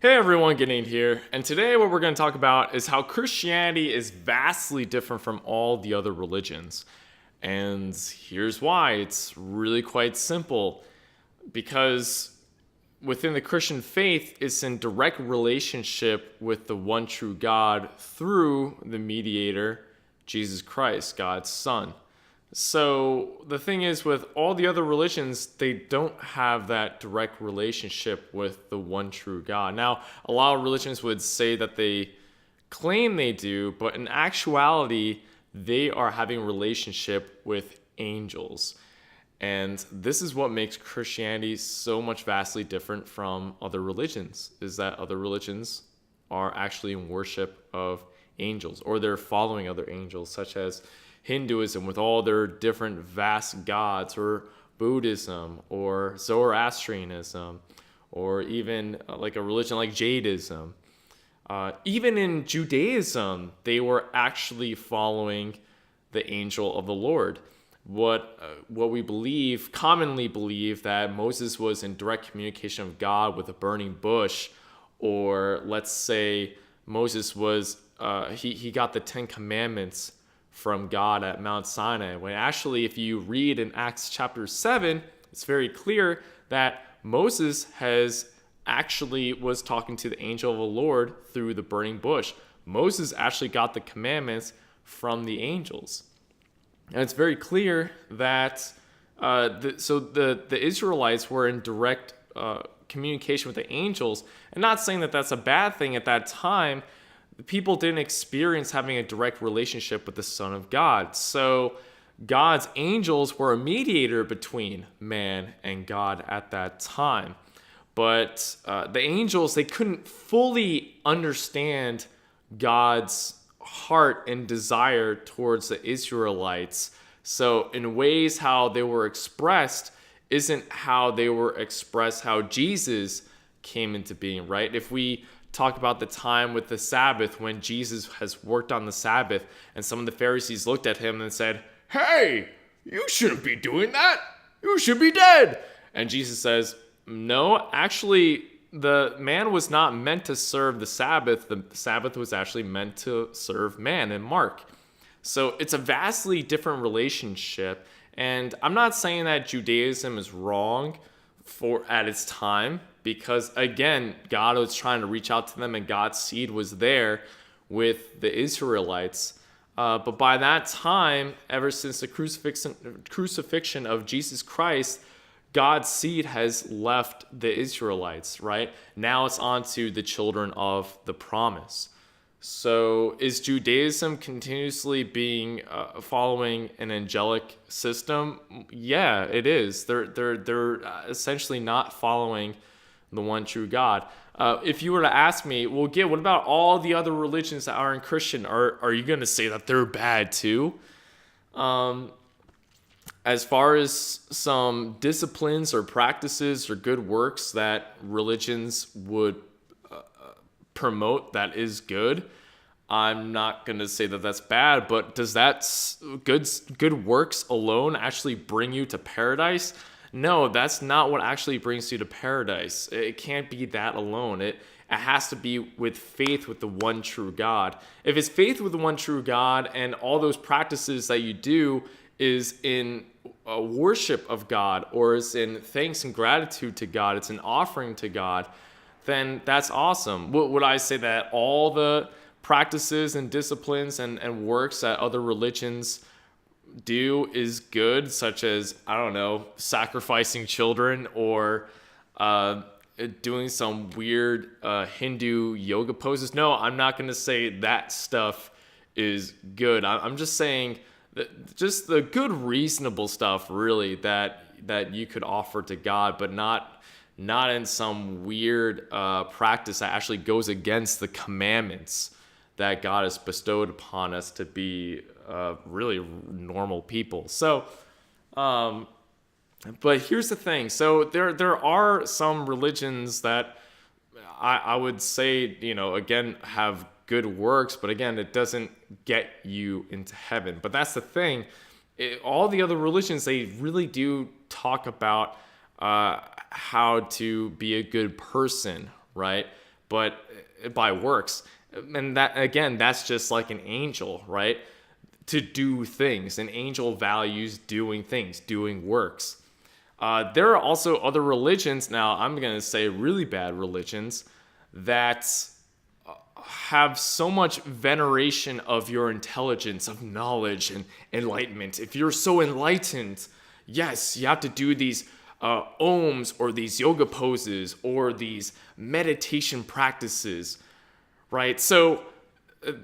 Hey everyone, Ganeen here, and today what we're going to talk about is how Christianity is vastly different from all the other religions. And here's why. It's really quite simple. Because within the Christian faith, it's in direct relationship with the one true God through the mediator, Jesus Christ, God's Son. So the thing is, with all the other religions, they don't have that direct relationship with the one true God. Now, a lot of religions would say that they claim they do, but in actuality, they are having a relationship with angels. And this is what makes Christianity so much vastly different from other religions, is that other religions are actually in worship of angels, or they're following other angels, such as Hinduism with all their different vast gods, or Buddhism, or Zoroastrianism, or even like a religion like Jadeism. Even in Judaism, they were actually following the angel of the Lord. What we commonly believe, that Moses was in direct communication with God with a burning bush, or let's say Moses was he got the Ten Commandments from God at Mount Sinai, when actually, if you read in Acts chapter 7, it's very clear that Moses was talking to the angel of the Lord through the burning bush. Moses actually got the commandments from the angels. And it's very clear that the Israelites were in direct communication with the angels. And not saying that that's a bad thing at that time. The people didn't experience having a direct relationship with the Son of God. So God's angels were a mediator between man and God at that time. But the angels, they couldn't fully understand God's heart and desire towards the Israelites. So in ways, how they were expressed isn't how they were expressed, how Jesus came into being, right? If we talk about the time with the Sabbath, when Jesus has worked on the Sabbath, and some of the Pharisees looked at him and said, "Hey, you shouldn't be doing that. You should be dead." And Jesus says, "No, actually, the man was not meant to serve the Sabbath. The Sabbath was actually meant to serve man," in Mark. So it's a vastly different relationship. And I'm not saying that Judaism is wrong at its time, because again, God was trying to reach out to them, and God's seed was there with the Israelites. But by that time, ever since the crucifixion of Jesus Christ, God's seed has left the Israelites, right? Now it's on to the children of the promise. So is Judaism continuously being following an angelic system? Yeah, it is. They're essentially not following the one true God. If you were to ask me, well, Gil, what about all the other religions that aren't Christian? Are you going to say that they're bad too? As far as some disciplines or practices or good works that religions would promote that is good, I'm not going to say that that's bad, but does that good works alone actually bring you to paradise? No, that's not what actually brings you to paradise. It can't be that alone. It has to be with faith with the one true God. If it's faith with the one true God, and all those practices that you do is in worship of God, or is in thanks and gratitude to God, it's an offering to God, then that's awesome. Would I say that all the practices and disciplines and works that other religions do is good, such as, I don't know, sacrificing children, or doing some weird Hindu yoga poses? No, I'm not going to say that stuff is good. I'm just saying that just the good, reasonable stuff, really, that you could offer to God, but not in some weird practice that actually goes against the commandments that God has bestowed upon us to be really normal people. So, but here's the thing. So there are some religions that I would say, again, have good works, but again, it doesn't get you into heaven. But that's the thing. All the other religions, they really do talk about how to be a good person, right? but by works. And that, again, that's just like an angel, right? To do things. An angel values doing things, doing works. There are also other religions, now I'm going to say really bad religions, that have so much veneration of your intelligence, of knowledge and enlightenment. If you're so enlightened, yes, you have to do these ohms or these yoga poses or these meditation practices, right? So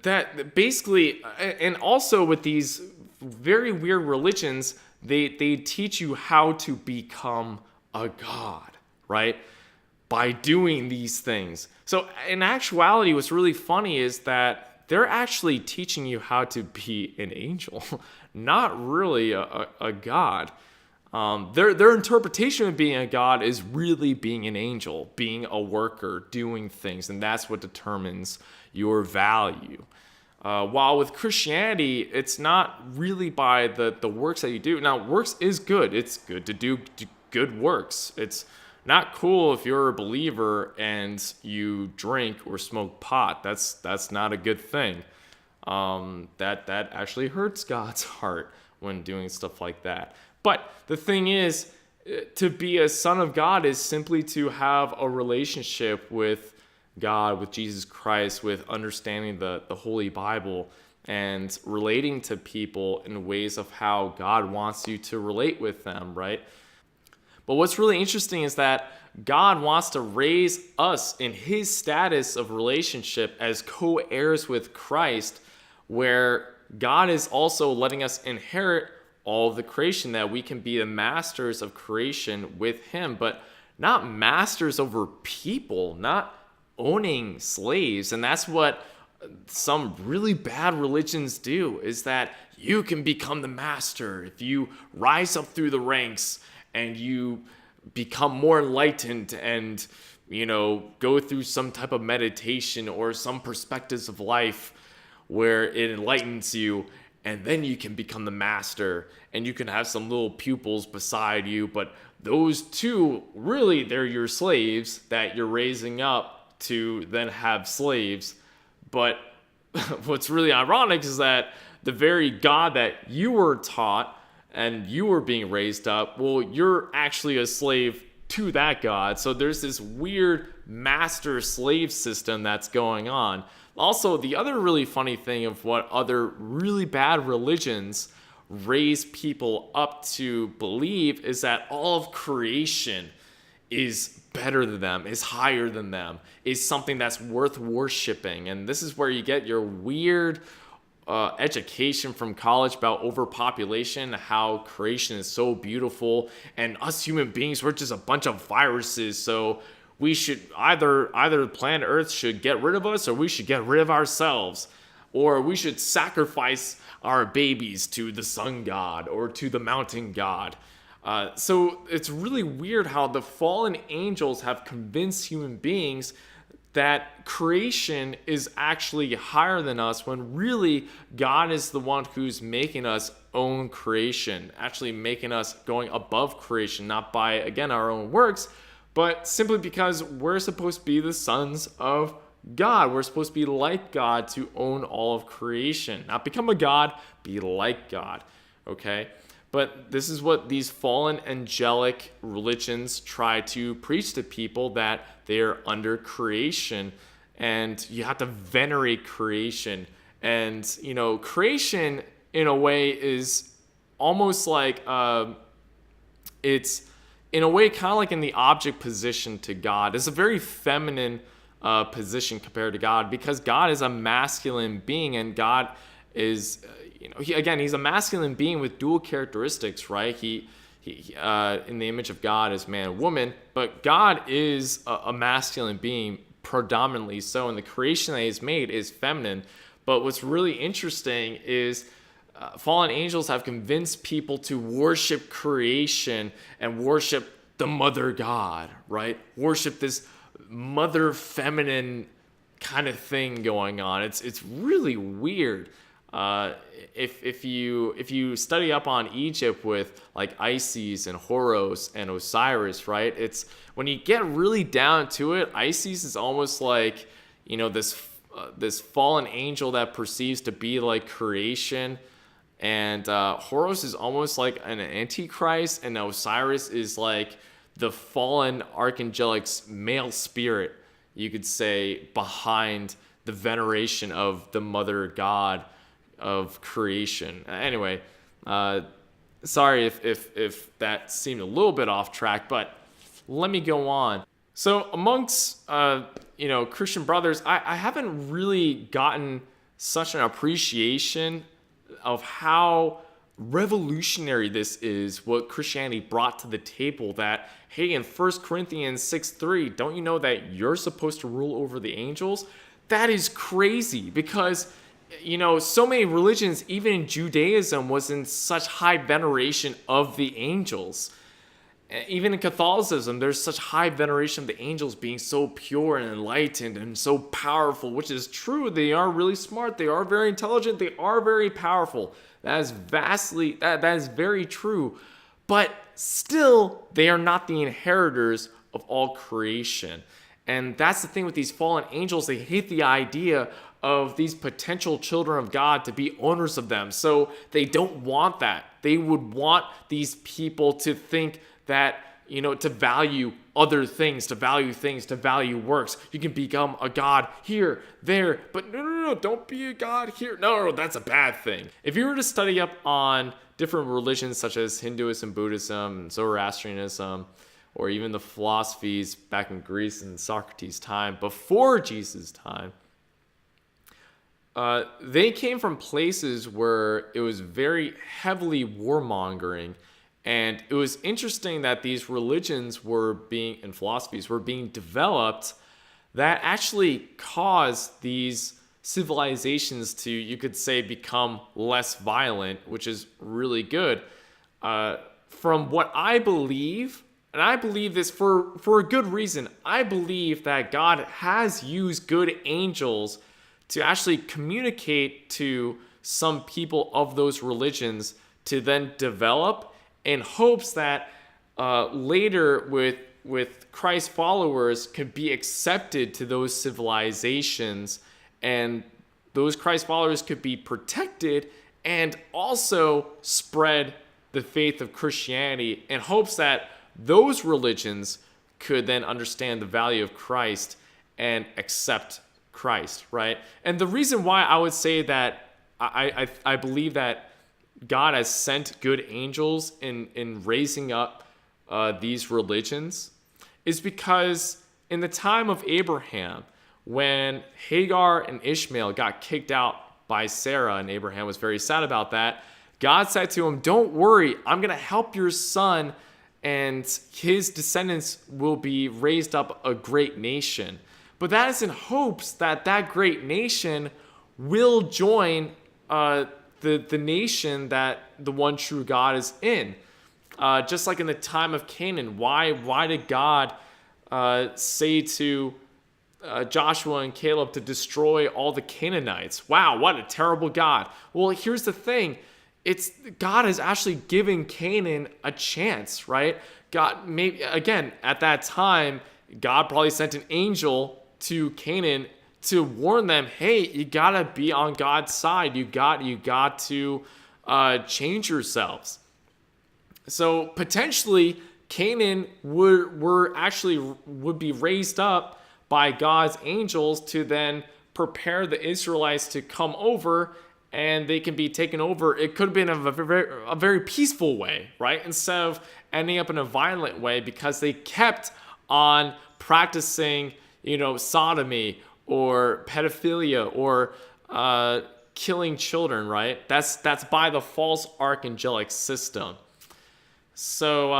that basically, and also with these very weird religions, they teach you how to become a god, right? By doing these things. So in actuality, what's really funny is that they're actually teaching you how to be an angel, not really a god. Their interpretation of being a god is really being an angel, being a worker, doing things, and that's what determines your value. While with Christianity, it's not really by the works that you do. Now, works is good. It's good to do good works. It's not cool if you're a believer and you drink or smoke pot. That's not a good thing. That actually hurts God's heart when doing stuff like that. But the thing is, to be a son of God is simply to have a relationship with God, with Jesus Christ, with understanding the Holy Bible and relating to people in ways of how God wants you to relate with them, right? But what's really interesting is that God wants to raise us in his status of relationship as co-heirs with Christ, where God is also letting us inherit all of the creation, that we can be the masters of creation with him, but not masters over people, not owning slaves. And that's what some really bad religions do, is that you can become the master if you rise up through the ranks and you become more enlightened and, go through some type of meditation or some perspectives of life where it enlightens you, and then you can become the master and you can have some little pupils beside you. But those two, really, they're your slaves that you're raising up to then have slaves. But what's really ironic is that the very God that you were taught and you were being raised up, well, you're actually a slave to that God. So there's this weird master-slave system that's going on. Also, the other really funny thing of what other really bad religions raise people up to believe is that all of creation is better than them, is higher than them, is something that's worth worshiping. And this is where you get your weird education from college about overpopulation, how creation is so beautiful, and us human beings, we're just a bunch of viruses. So we should either planet Earth should get rid of us, or we should get rid of ourselves, or we should sacrifice our babies to the sun god or to the mountain god. So it's really weird how the fallen angels have convinced human beings that creation is actually higher than us, when really God is the one who's making us own creation, actually making us going above creation, not by, again, our own works, but simply because we're supposed to be the sons of God. We're supposed to be like God, to own all of creation. Not become a God, be like God, okay? But this is what these fallen angelic religions try to preach to people, that they're under creation and you have to venerate creation. And, creation in a way is almost like, it's in a way kind of like in the object position to God. It's a very feminine position compared to God, because God is a masculine being, and God is, he's a masculine being with dual characteristics, right? He in the image of God is man and woman, but God is a masculine being predominantly so, and the creation that he's made is feminine. But what's really interesting is fallen angels have convinced people to worship creation and worship the mother God, right? Worship this mother feminine kind of thing going on. It's really weird. Uh, if you study up on Egypt with like Isis and Horus and Osiris, right? It's when you get really down to it, Isis is almost like, this fallen angel that perceives to be like creation, and Horus is almost like an antichrist, and Osiris is like the fallen archangelic's male spirit, you could say, behind the veneration of the mother god of creation. Anyway, sorry if that seemed a little bit off track, but let me go on. So amongst Christian brothers, I haven't really gotten such an appreciation of how revolutionary this is, what Christianity brought to the table, that, hey, in 1 Corinthians 6:3, don't you know that you're supposed to rule over the angels? That is crazy, because so many religions, even in Judaism, was in such high veneration of the angels. Even in Catholicism, there's such high veneration of the angels being so pure and enlightened and so powerful, which is true. They are really smart. They are very intelligent. They are very powerful. That is very true. But still, they are not the inheritors of all creation. And that's the thing with these fallen angels. They hate the idea of these potential children of God to be owners of them. So they don't want that. They would want these people to think that, to value other things, to value works. You can become a god here, there, but no, don't be a god here. No, that's a bad thing. If you were to study up on different religions such as Hinduism, Buddhism, and Zoroastrianism, or even the philosophies back in Greece in Socrates' time, before Jesus' time, they came from places where it was very heavily warmongering. And it was interesting that these religions and philosophies were being developed that actually caused these civilizations to, you could say, become less violent, which is really good. From what I believe, and I believe this for a good reason, I believe that God has used good angels to actually communicate to some people of those religions to then develop, in hopes that later with Christ followers could be accepted to those civilizations, and those Christ followers could be protected and also spread the faith of Christianity, in hopes that those religions could then understand the value of Christ and accept Christ, right? And the reason why I would say that I believe that God has sent good angels in raising up these religions is because in the time of Abraham, when Hagar and Ishmael got kicked out by Sarah, and Abraham was very sad about that, God said to him, "Don't worry, I'm going to help your son, and his descendants will be raised up a great nation." But that is in hopes that that great nation will join the nation that the one true God is in. Just like in the time of Canaan, why did God say to Joshua and Caleb to destroy all the Canaanites? Wow, what a terrible God. Well, here's the thing. God is actually giving Canaan a chance, right? God, maybe again, at that time, God probably sent an angel to Canaan to warn them, hey, you gotta be on God's side. You got to change yourselves. So potentially, Canaan would be raised up by God's angels to then prepare the Israelites to come over, and they can be taken over. It could have been a very peaceful way, right? Instead of ending up in a violent way, because they kept on practicing, sodomy or pedophilia or killing children, right? That's by the false archangelic system. So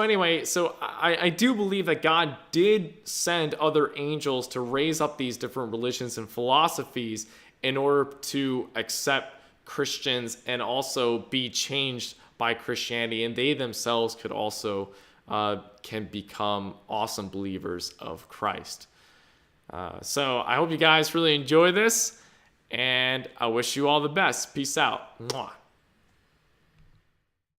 anyway, I do believe that God did send other angels to raise up these different religions and philosophies in order to accept Christians and also be changed by Christianity, and they themselves could also can become awesome believers of Christ. So I hope you guys really enjoy this, And I wish you all the best. Peace out. Mwah.